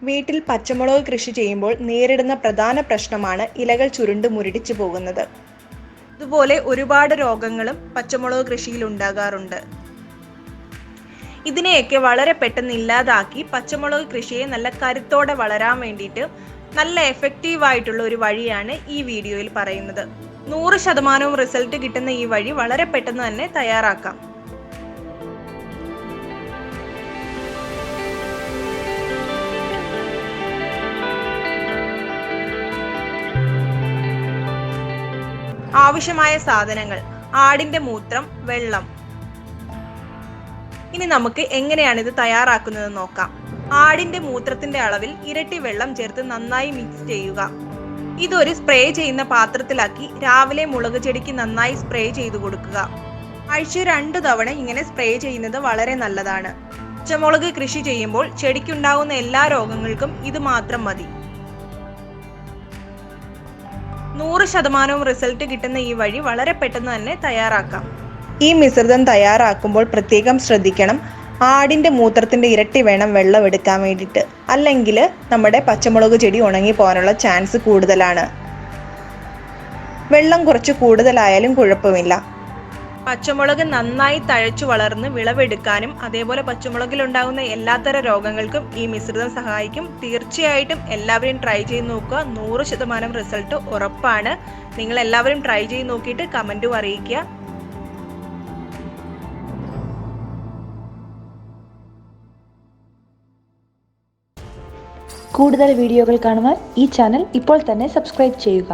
വീട്ടിൽ പച്ചമുളക് കൃഷി ചെയ്യുമ്പോൾ നേരിടുന്ന പ്രധാന പ്രശ്നമാണ് ഇലകൾ ചുരുണ്ട് മുരടിച്ചു പോകുന്നത്. അതുപോലെ ഒരുപാട് രോഗങ്ങളും പച്ചമുളക് കൃഷിയിൽ ഉണ്ടാകാറുണ്ട്. ഇതിനെയൊക്കെ വളരെ പെട്ടെന്ന് ഇല്ലാതാക്കി പച്ചമുളക് കൃഷിയെ നല്ല കരുത്തോടെ വളരാൻ വേണ്ടിയിട്ട് നല്ല എഫക്റ്റീവായിട്ടുള്ള ഒരു വഴിയാണ് ഈ വീഡിയോയിൽ പറയുന്നത്. 100% റിസൾട്ട് കിട്ടുന്ന ഈ വഴി വളരെ പെട്ടെന്ന് തന്നെ തയ്യാറാക്കാം. ആവശ്യമായ സാധനങ്ങൾ: ആടിന്റെ മൂത്രം, വെള്ളം. ഇനി നമുക്ക് എങ്ങനെയാണ് ഇത് തയ്യാറാക്കുന്നത് നോക്കാം. ആടിന്റെ മൂത്രത്തിന്റെ അളവിൽ ഇരട്ടി വെള്ളം ചേർത്ത് നന്നായി മിക്സ് ചെയ്യുക. ഇതൊരു സ്പ്രേ ചെയ്യുന്ന പാത്രത്തിലാക്കി രാവിലെ മുളക് ചെടിക്ക് നന്നായി സ്പ്രേ ചെയ്തു കൊടുക്കുക. ആഴ്ച 2 തവണ ഇങ്ങനെ സ്പ്രേ ചെയ്യുന്നത് വളരെ നല്ലതാണ്. പച്ചമുളക് കൃഷി ചെയ്യുമ്പോൾ ചെടിക്കുണ്ടാകുന്ന എല്ലാ രോഗങ്ങൾക്കും ഇത് മാത്രം മതി. 100% റിസൾട്ട് കിട്ടുന്ന ഈ വഴി വളരെ പെട്ടെന്ന് തന്നെ തയ്യാറാക്കാം. ഈ മിശ്രിതം തയ്യാറാക്കുമ്പോൾ പ്രത്യേകം ശ്രദ്ധിക്കണം. ആടിന്റെ മൂത്രത്തിന്റെ ഇരട്ടി വേണം വെള്ളം എടുക്കാൻ വേണ്ടിയിട്ട്, അല്ലെങ്കിൽ നമ്മുടെ പച്ചമുളക് ചെടി ഉണങ്ങി പോകാനുള്ള ചാൻസ് കൂടുതലാണ്. വെള്ളം കുറച്ച് കൂടുതലായാലും കുഴപ്പമില്ല. പച്ചമുളക് നന്നായി തഴച്ചു വളർന്ന് വിളവെടുക്കാനും അതേപോലെ പച്ചമുളകിൽ ഉണ്ടാകുന്ന എല്ലാത്തരം രോഗങ്ങൾക്കും ഈ മിശ്രിതം സഹായിക്കും. തീർച്ചയായിട്ടും എല്ലാവരും ട്രൈ ചെയ്ത് നോക്കുക. 100% റിസൾട്ട് ഉറപ്പാണ്. നിങ്ങൾ എല്ലാവരും ട്രൈ ചെയ്ത് നോക്കിയിട്ട് കമന്റും അറിയിക്കുക. കൂടുതൽ വീഡിയോകൾ കാണുവാൻ ഈ ചാനൽ ഇപ്പോൾ തന്നെ സബ്സ്ക്രൈബ് ചെയ്യുക.